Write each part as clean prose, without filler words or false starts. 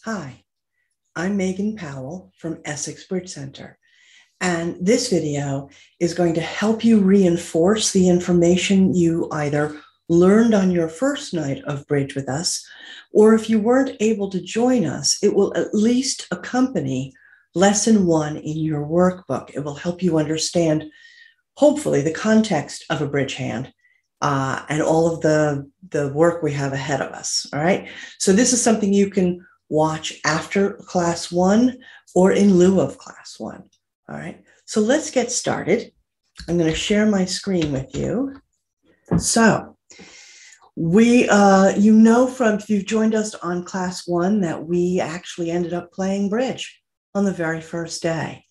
Hi, I'm Megan Powell from Essex Bridge Center, and this video is going to help you reinforce the information you either learned on your first night of bridge with us, or if you weren't able to join us, it will at least accompany lesson 1 in your workbook. It will help you understand, hopefully, the context of a bridge hand and all of the work we have ahead of us. All right. So this is something you can watch after class 1 or in lieu of class 1. All right. So let's get started. I'm going to share my screen with you. So you know from, if you've joined us on class 1, that we actually ended up playing bridge on the very first day.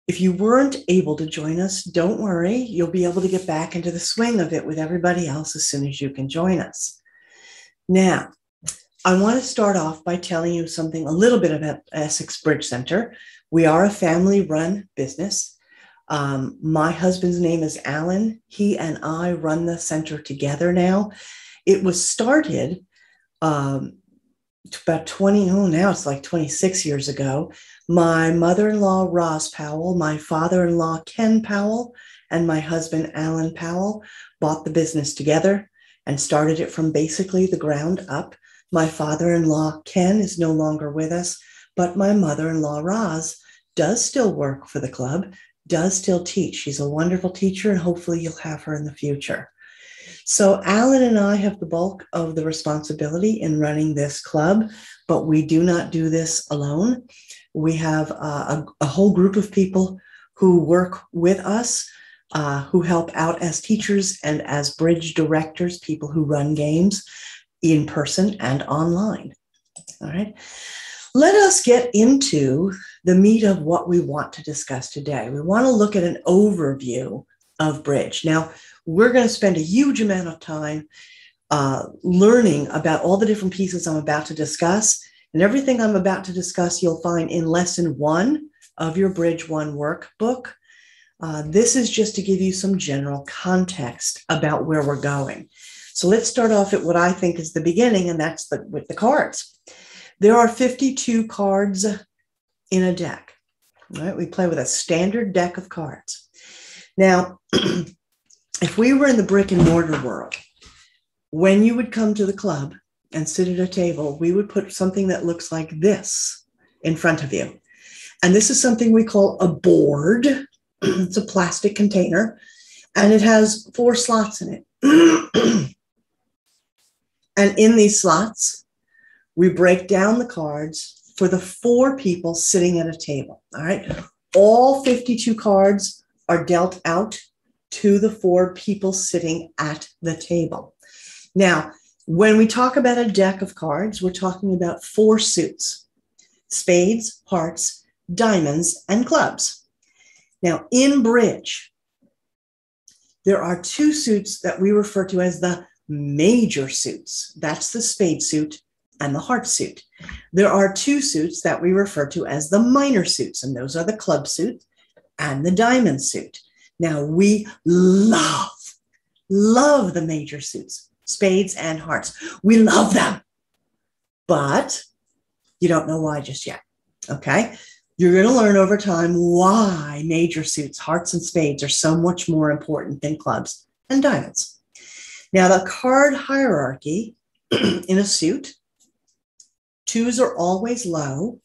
If you weren't able to join us, don't worry. You'll be able to get back into the swing of it with everybody else as soon as you can join us. Now, I want to start off by telling you something a little bit about Essex Bridge Center. We are a family-run business. My husband's name is Alan. He and I run the center together now. It was started about 20, now it's like 26 years ago. My mother-in-law, Roz Powell, my father-in-law, Ken Powell, and my husband, Alan Powell, bought the business together and started it from basically the ground up. My father-in-law, Ken, is no longer with us, but my mother-in-law, Roz, does still work for the club, does still teach. She's a wonderful teacher, and hopefully you'll have her in the future. So Alan and I have the bulk of the responsibility in running this club, but we do not do this alone. We have a whole group of people who work with us, who help out as teachers and as bridge directors, people who run games in person and online. All right. Let us get into the meat of what we want to discuss today. We want to look at an overview of bridge. Now, we're going to spend a huge amount of time learning about all the different pieces I'm about to discuss. And everything I'm about to discuss, you'll find in lesson 1 of your Bridge 1 workbook. This is just to give you some general context about where we're going. So let's start off at what I think is the beginning, and that's with the cards. There are 52 cards in a deck. All right? We play with a standard deck of cards. Now, if we were in the brick and mortar world, when you would come to the club and sit at a table, we would put something that looks like this in front of you. And this is something we call a board. It's a plastic container, and it has 4 slots in it. And in these slots, we break down the cards for the 4 people sitting at a table. All right. All 52 cards are dealt out to the 4 people sitting at the table. Now, when we talk about a deck of cards, we're talking about 4 suits: spades, hearts, diamonds, and clubs. Now, in bridge, there are 2 suits that we refer to as the major suits. That's the spade suit and the heart suit. There are 2 suits that we refer to as the minor suits, and those are the club suit and the diamond suit. Now, we love the major suits, spades and hearts. We love them, but you don't know why just yet, okay? You're going to learn over time why major suits, hearts and spades, are so much more important than clubs and diamonds. Now, the card hierarchy in a suit: 2s are always low,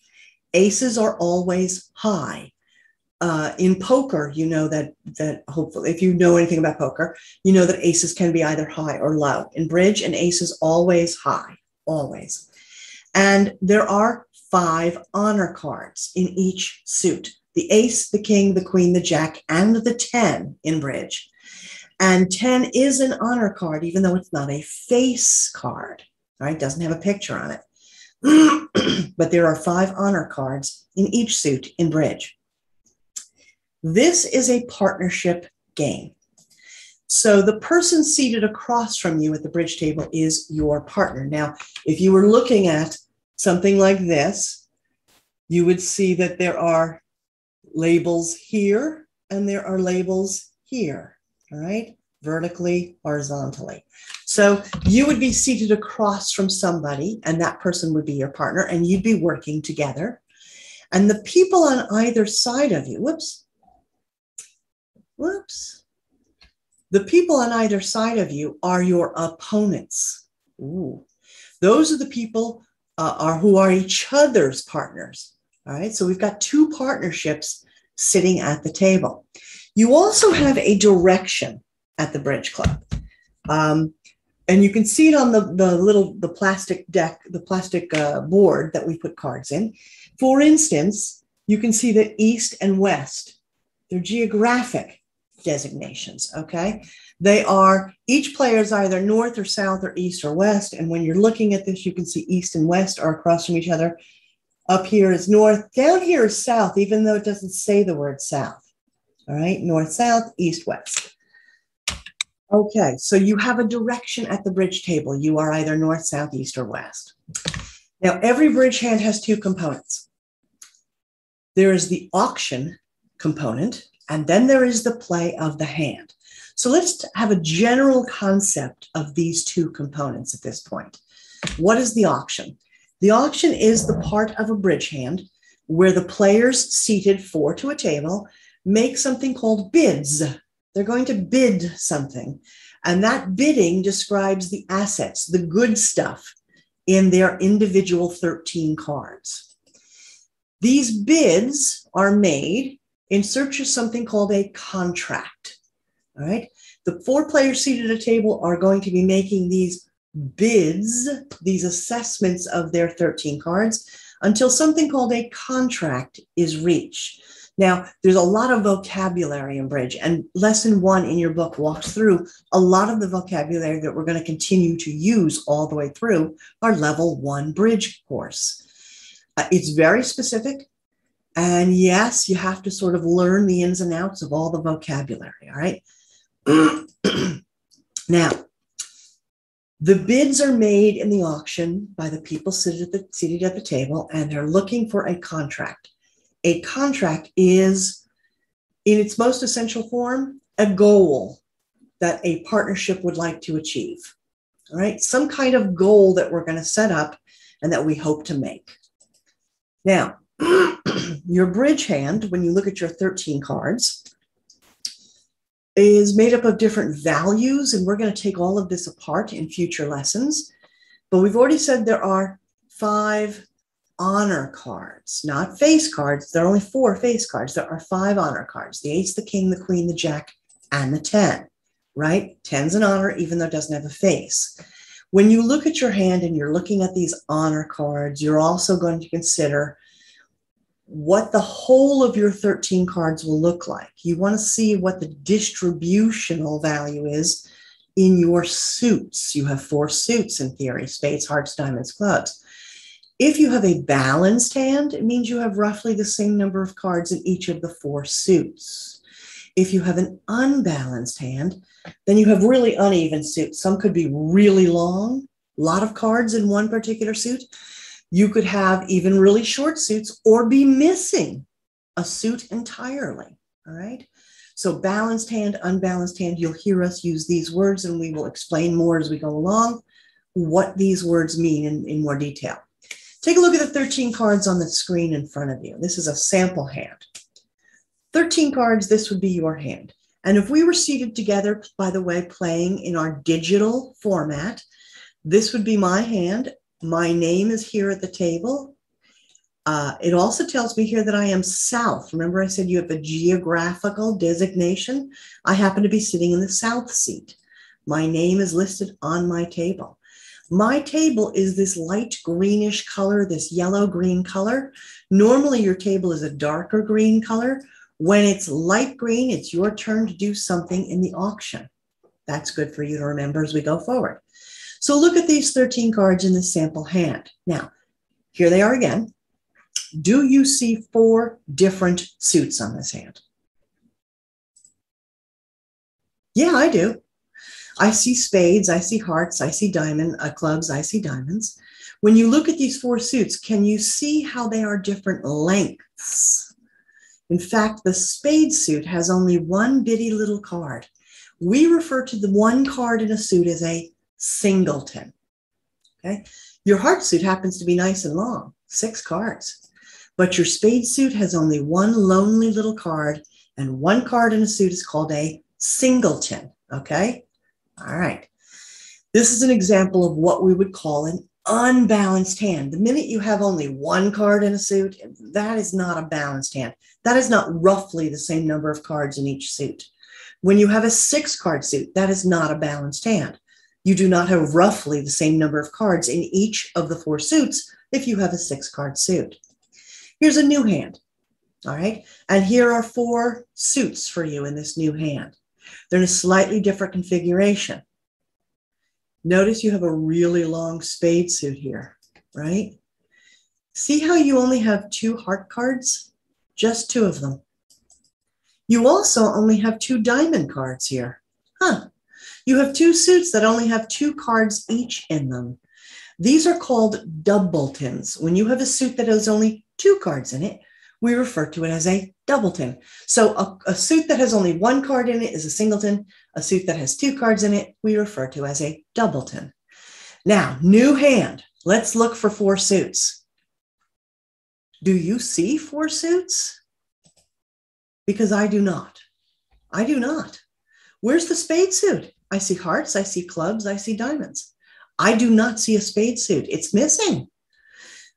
aces are always high. In poker, you know that hopefully, if you know anything about poker, you know that aces can be either high or low. In bridge, an ace is always high, always. And there are 5 honor cards in each suit: the ace, the king, the queen, the jack, and the 10 in bridge. And 10 is an honor card, even though it's not a face card, right? It doesn't have a picture on it. But there are 5 honor cards in each suit in bridge. This is a partnership game. So the person seated across from you at the bridge table is your partner. Now, if you were looking at something like this, you would see that there are labels here and there are labels here, all right? vertically, horizontally. So you would be seated across from somebody, and that person would be your partner, and you'd be working together. And the people on either side of you, the people on either side of you are your opponents. Ooh. Those are the people who are each other's partners. All right, so we've got two partnerships sitting at the table. You also have a direction at the Bridge Club. And you can see it on the plastic deck, the plastic board that we put cards in. For instance, you can see that east and west, they're geographic designations, okay? They are, each player is either north or south or east or west. And when you're looking at this, you can see east and west are across from each other. Up here is north, down here is south, even though it doesn't say the word south. All right, north, south, east, west. Okay, so you have a direction at the bridge table. You are either north, south, east, or west. Now, every bridge hand has two components. There is the auction component, and then there is the play of the hand. So let's have a general concept of these two components at this point. What is the auction? The auction is the part of a bridge hand where the players seated four to a table make something called bids. They're going to bid something. And that bidding describes the assets, the good stuff in their individual 13 cards. These bids are made in search of something called a contract. All right. The four players seated at a table are going to be making these bids, these assessments of their 13 cards until something called a contract is reached. Now, there's a lot of vocabulary in bridge, and lesson 1 in your book walks through a lot of the vocabulary that we're going to continue to use all the way through our level 1 bridge course. It's very specific. And yes, you have to sort of learn the ins and outs of all the vocabulary, all right? Now, the bids are made in the auction by the people seated at the table, and they're looking for a contract. A contract is, in its most essential form, a goal that a partnership would like to achieve, all right? Some kind of goal that we're going to set up and that we hope to make. Now, your bridge hand, when you look at your 13 cards, is made up of different values, and we're going to take all of this apart in future lessons. But we've already said there are 5 honor cards, not face cards. There are only 4 face cards. There are 5 honor cards: the ace, the king, the queen, the jack, and the 10, right? 10's an honor, even though it doesn't have a face. When you look at your hand and you're looking at these honor cards, you're also going to consider what the whole of your 13 cards will look like. You want to see what the distributional value is in your suits. You have 4 suits in theory: spades, hearts, diamonds, clubs. If you have a balanced hand, it means you have roughly the same number of cards in each of the 4 suits. If you have an unbalanced hand, then you have really uneven suits. Some could be really long, a lot of cards in one particular suit. You could have even really short suits or be missing a suit entirely, all right? So balanced hand, unbalanced hand, you'll hear us use these words, and we will explain more as we go along what these words mean in more detail. Take a look at the 13 cards on the screen in front of you. This is a sample hand. 13 cards, this would be your hand. And if we were seated together, by the way, playing in our digital format, this would be my hand. My name is here at the table. It also tells me here that I am south. Remember I said you have a geographical designation? I happen to be sitting in the south seat. My name is listed on my table. My table is this light greenish color, this yellow-green color. Normally your table is a darker green color. When it's light green, it's your turn to do something in the auction. That's good for you to remember as we go forward. So look at these 13 cards in the sample hand. Now, here they are again. Do you see 4 different suits on this hand? Yeah, I do. I see spades, I see hearts, I see clubs, I see diamonds. When you look at these 4 suits, can you see how they are different lengths? In fact, the spade suit has only one bitty little card. We refer to the one card in a suit as a singleton. Okay? Your heart suit happens to be nice and long, 6 cards. But your spade suit has only one lonely little card, and one card in a suit is called a singleton. Okay? All right. This is an example of what we would call an unbalanced hand. The minute you have only one card in a suit, that is not a balanced hand. That is not roughly the same number of cards in each suit. When you have a 6-card suit, that is not a balanced hand. You do not have roughly the same number of cards in each of the 4 suits if you have a 6-card suit. Here's a new hand, all right? And here are 4 suits for you in this new hand. They're in a slightly different configuration. Notice you have a really long spade suit here, right? See how you only have 2 heart cards? Just 2 of them. You also only have 2 diamond cards here. You have 2 suits that only have 2 cards each in them. These are called doubletons. When you have a suit that has only 2 cards in it, we refer to it as a doubleton. So a suit that has only 1 card in it is a singleton. A suit that has 2 cards in it, we refer to as a doubleton. Now, new hand. Let's look for 4 suits. Do you see 4 suits? Because I do not. I do not. Where's the spade suit? I see hearts, I see clubs, I see diamonds. I do not see a spade suit. It's missing.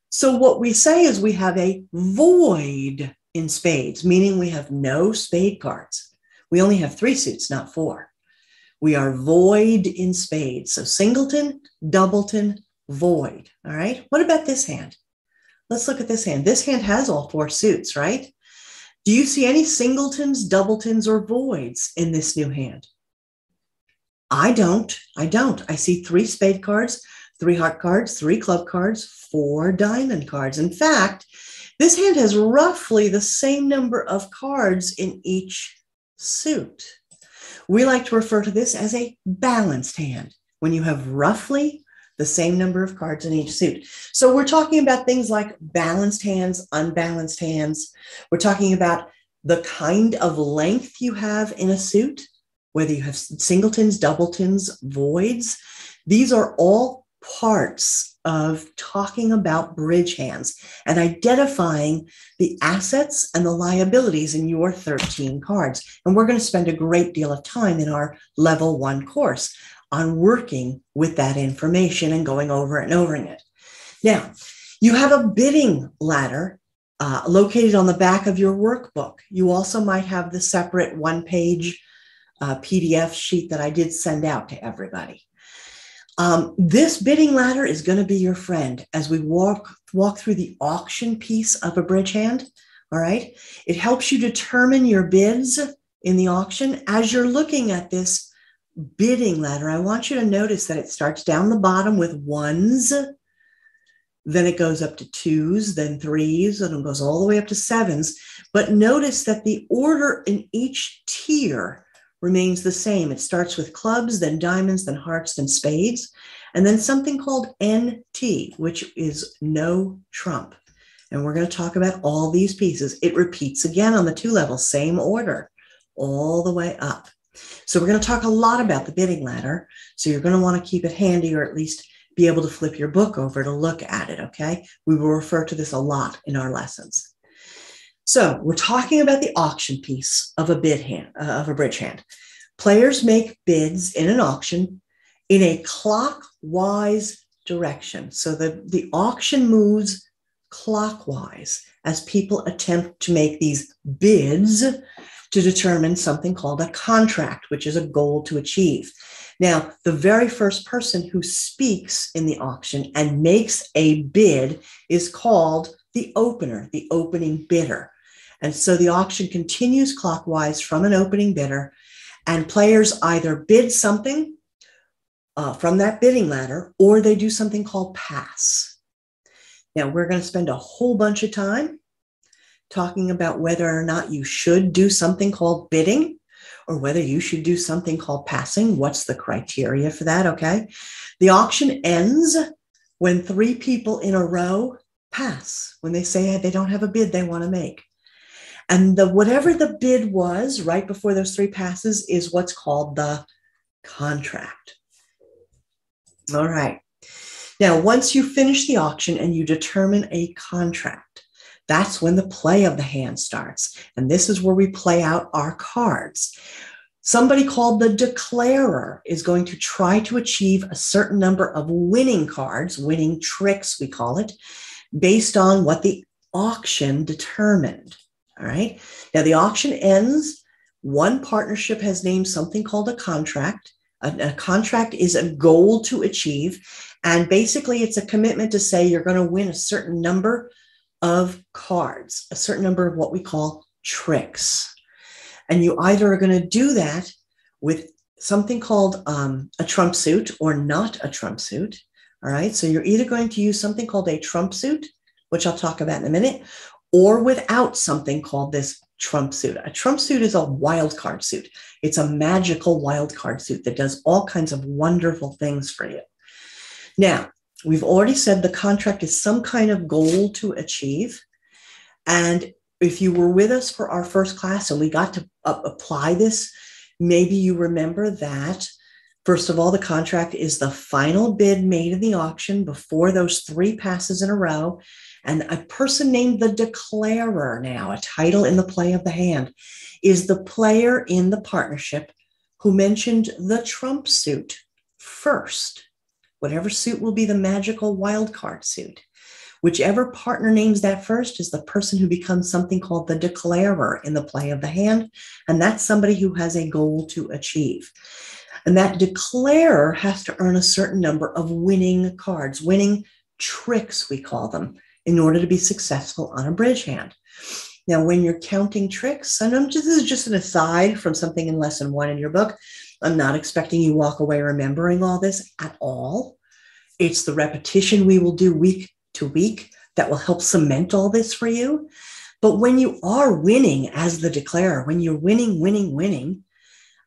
So what we say is we have a void in spades, meaning we have no spade cards. We only have 3 suits, not 4. We are void in spades. So singleton, doubleton, void. All right. What about this hand? Let's look at this hand. This hand has all 4 suits, right? Do you see any singletons, doubletons, or voids in this new hand? I don't. I see 3 spade cards, 3 heart cards, 3 club cards, 4 diamond cards. In fact, this hand has roughly the same number of cards in each suit. We like to refer to this as a balanced hand, when you have roughly the same number of cards in each suit. So we're talking about things like balanced hands, unbalanced hands. We're talking about the kind of length you have in a suit, whether you have singletons, doubletons, voids. These are all parts of talking about bridge hands and identifying the assets and the liabilities in your 13 cards. And we're going to spend a great deal of time in our level 1 course on working with that information and going over and over it. Now, you have a bidding ladder located on the back of your workbook. You also might have the separate 1-page PDF sheet that I did send out to everybody. This bidding ladder is going to be your friend as we walk through the auction piece of a bridge hand. All right. It helps you determine your bids in the auction. As you're looking at this bidding ladder, I want you to notice that it starts down the bottom with 1s, then it goes up to 2s, then 3s, and it goes all the way up to 7s. But notice that the order in each tier remains the same. It starts with clubs, then diamonds, then hearts, then spades, and then something called NT, which is no trump. And we're going to talk about all these pieces. It repeats again on the 2 levels, same order, all the way up. So we're going to talk a lot about the bidding ladder. So you're going to want to keep it handy, or at least be able to flip your book over to look at it, okay? We will refer to this a lot in our lessons. So we're talking about the auction piece of a bridge hand. Players make bids in an auction in a clockwise direction. So the auction moves clockwise as people attempt to make these bids to determine something called a contract, which is a goal to achieve. Now, the very first person who speaks in the auction and makes a bid is called the opener, the opening bidder. And so the auction continues clockwise from an opening bidder, and players either bid something from that bidding ladder, or they do something called pass. Now, we're going to spend a whole bunch of time talking about whether or not you should do something called bidding, or whether you should do something called passing. What's the criteria for that, okay? The auction ends when 3 people in a row pass, when they say they don't have a bid they want to make. And whatever the bid was right before those three passes is what's called the contract. All right. Now, once you finish the auction and you determine a contract, that's when the play of the hand starts. And this is where we play out our cards. Somebody called the declarer is going to try to achieve a certain number of winning cards, winning tricks, we call it, based on what the auction determined. All right. Now, the auction ends. One partnership has named something called a contract. A contract is a goal to achieve. And basically, it's a commitment to say you're going to win a certain number of cards, a certain number of what we call tricks. And you either are going to do that with something called a trump suit or not a trump suit. All right. So you're either going to use something called a trump suit, which I'll talk about in a minute, or without something called this trump suit. A trump suit is a wild card suit. It's a magical wild card suit that does all kinds of wonderful things for you. Now, we've already said the contract is some kind of goal to achieve. And if you were with us for our first class and we got to apply this, maybe you remember that, first of all, the contract is the final bid made in the auction before those three passes in a row. And a person named the declarer, now a title in the play of the hand, is the player in the partnership who mentioned the trump suit first. Whatever suit will be the magical wildcard suit. Whichever partner names that first is the person who becomes something called the declarer in the play of the hand. And that's somebody who has a goal to achieve. And that declarer has to earn a certain number of winning cards, winning tricks, we call them, in order to be successful on a bridge hand. Now, when you're counting tricks, and this is just an aside from something in lesson 1 in your book, I'm not expecting you walk away remembering all this at all. It's the repetition we will do week to week that will help cement all this for you. But when you are winning as the declarer, when you're winning,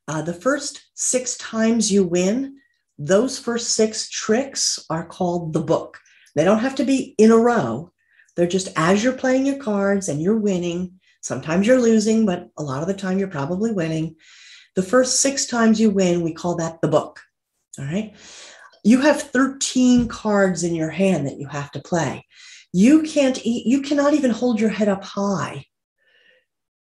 the first 6 times you win, those first 6 tricks are called the book. They don't have to be in a row. They're just as you're playing your cards and you're winning. Sometimes you're losing, but a lot of the time you're probably winning. The first 6 times you win, we call that the book. All right. You have 13 cards in your hand that you have to play. You cannot even hold your head up high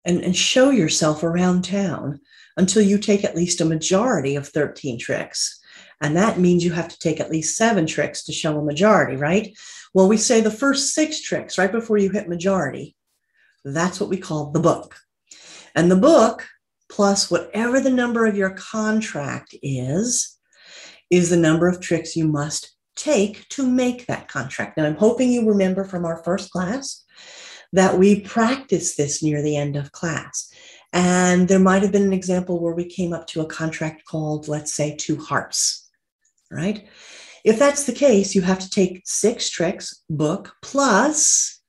and show yourself around town until you take at least a majority of 13 tricks. And that means you have to take at least 7 tricks to show a majority, right? Well, we say the first 6 tricks right before you hit majority. That's what we call the book. And the book, plus whatever the number of your contract is the number of tricks you must take to make that contract. Now, I'm hoping you remember from our first class that we practiced this near the end of class. And there might have been an example where we came up to a contract called, let's say, 2 hearts, right? If that's the case, you have to take 6 tricks, book, plus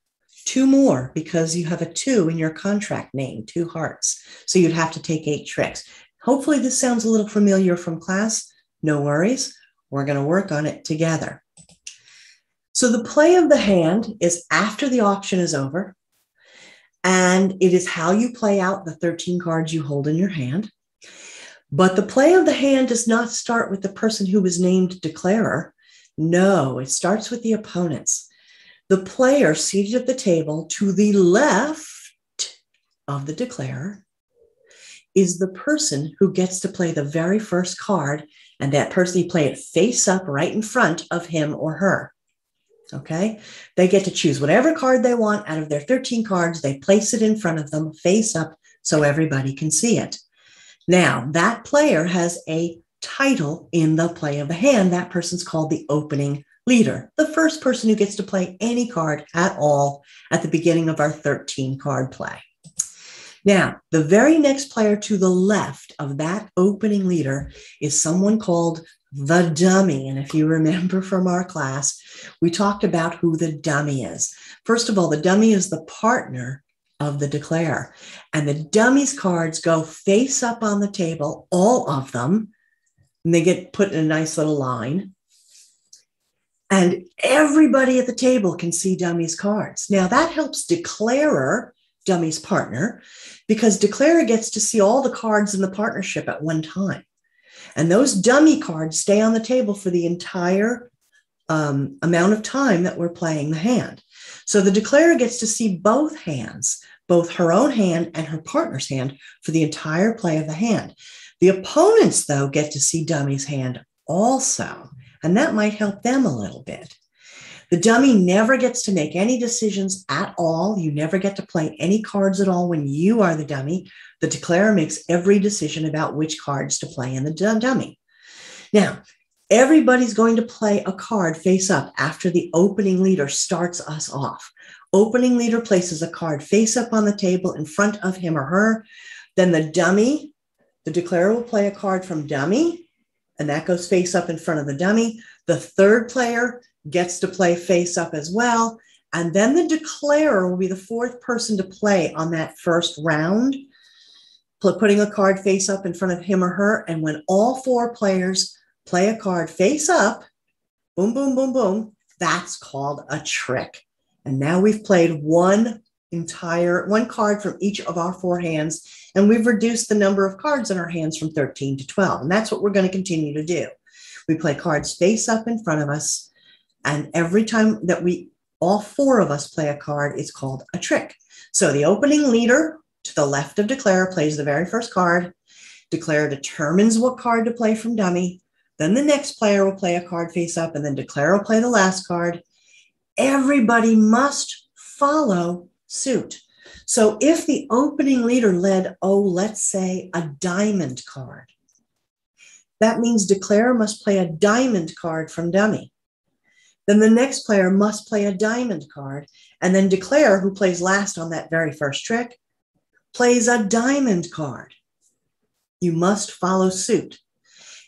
2 more because you have a 2 in your contract name, 2 hearts. So you'd have to take 8 tricks. Hopefully this sounds a little familiar from class. No worries. We're going to work on it together. So the play of the hand is after the auction is over, and it is how you play out the 13 cards you hold in your hand. But the play of the hand does not start with the person who was named declarer. No, it starts with the opponents. The player seated at the table to the left of the declarer is the person who gets to play the very first card, and that person, you play it face up right in front of him or her. Okay? They get to choose whatever card they want out of their 13 cards. They place it in front of them face up so everybody can see it. Now, that player has a title in the play of the hand. That person's called the opening leader, the first person who gets to play any card at all at the beginning of our 13 card play. Now, the very next player to the left of that opening leader is someone called the dummy. And if you remember from our class, we talked about who the dummy is. First of all, the dummy is the partner of the declarer. And the dummy's cards go face up on the table, all of them, and they get put in a nice little line. And everybody at the table can see dummy's cards. Now, that helps declarer dummy's partner, because declarer gets to see all the cards in the partnership at one time. And those dummy cards stay on the table for the entire amount of time that we're playing the hand. So the declarer gets to see both hands, both her own hand and her partner's hand, for the entire play of the hand. The opponents, though, get to see dummy's hand also, and that might help them a little bit. The dummy never gets to make any decisions at all. You never get to play any cards at all when you are the dummy. The declarer makes every decision about which cards to play in the dummy. Now, everybody's going to play a card face up after the opening leader starts us off. Opening leader places a card face up on the table in front of him or her. Then the dummy, the declarer will play a card from dummy, and that goes face up in front of the dummy. The third player gets to play face up as well. And then the declarer will be the fourth person to play on that first round, putting a card face up in front of him or her. And when all four players play a card face up, boom, boom, boom, boom, that's called a trick. And now we've played one card from each of our four hands, and we've reduced the number of cards in our hands from 13 to 12. And that's what we're going to continue to do. We play cards face up in front of us, and every time that all four of us play a card, it's called a trick. So the opening leader to the left of declarer plays the very first card. Declarer determines what card to play from dummy. Then the next player will play a card face up, and then declarer will play the last card. Everybody must follow suit. So if the opening leader led, let's say a diamond card, that means declarer must play a diamond card from dummy. Then the next player must play a diamond card, and then declarer, who plays last on that very first trick, plays a diamond card. You must follow suit.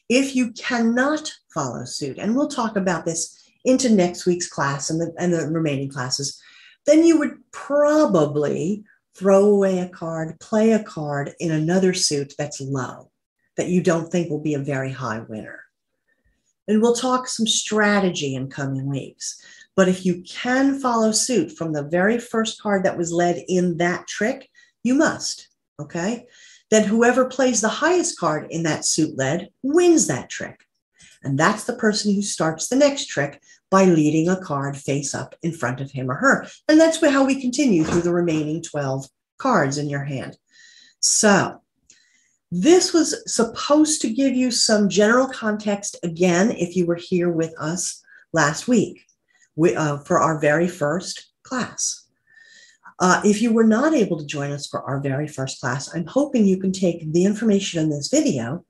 If you cannot follow suit, and we'll talk about this into next week's class and the remaining classes, then you would probably throw away a card, play a card in another suit that's low, that you don't think will be a very high winner. And we'll talk some strategy in coming weeks. But if you can follow suit from the very first card that was led in that trick, you must, okay? Then whoever plays the highest card in that suit led wins that trick. And that's the person who starts the next trick by leading a card face up in front of him or her. And that's how we continue through the remaining 12 cards in your hand. So this was supposed to give you some general context, again, if you were here with us last week for our very first class. If you were not able to join us for our very first class, I'm hoping you can take the information in this video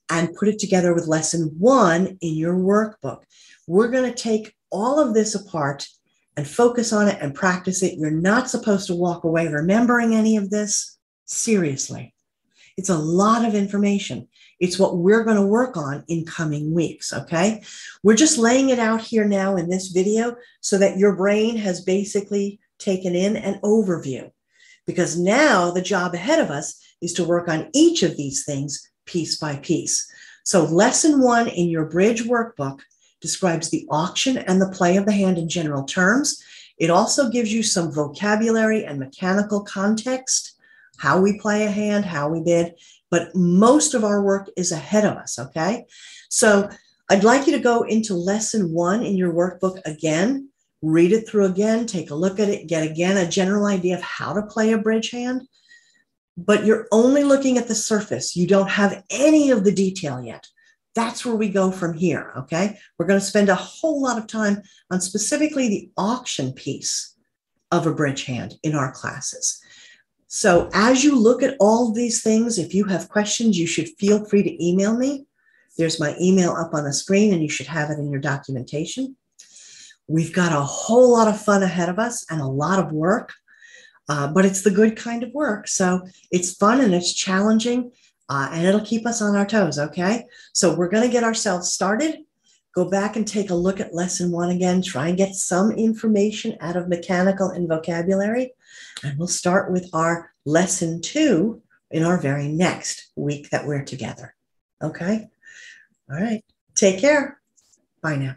and put it together with lesson 1 in your workbook. We're going to take all of this apart and focus on it and practice it. You're not supposed to walk away remembering any of this. Seriously. It's a lot of information. It's what we're going to work on in coming weeks, okay? We're just laying it out here now in this video so that your brain has basically taken in an overview, because now the job ahead of us is to work on each of these things piece by piece. So lesson 1 in your bridge workbook describes the auction and the play of the hand in general terms. It also gives you some vocabulary and mechanical context, how we play a hand, how we bid, but most of our work is ahead of us, okay? So I'd like you to go into lesson 1 in your workbook again, read it through again, take a look at it, get again a general idea of how to play a bridge hand, but you're only looking at the surface. You don't have any of the detail yet. That's where we go from here, okay? We're going to spend a whole lot of time on specifically the auction piece of a bridge hand in our classes. So as you look at all these things, if you have questions, you should feel free to email me. There's my email up on the screen, and you should have it in your documentation. We've got a whole lot of fun ahead of us and a lot of work, but it's the good kind of work. So it's fun and it's challenging, and it'll keep us on our toes, okay? So we're going to get ourselves started. Go back and take a look at lesson 1 again. Try and get some information out of mechanical and vocabulary. And we'll start with our lesson 2 in our very next week that we're together. Okay? All right. Take care. Bye now.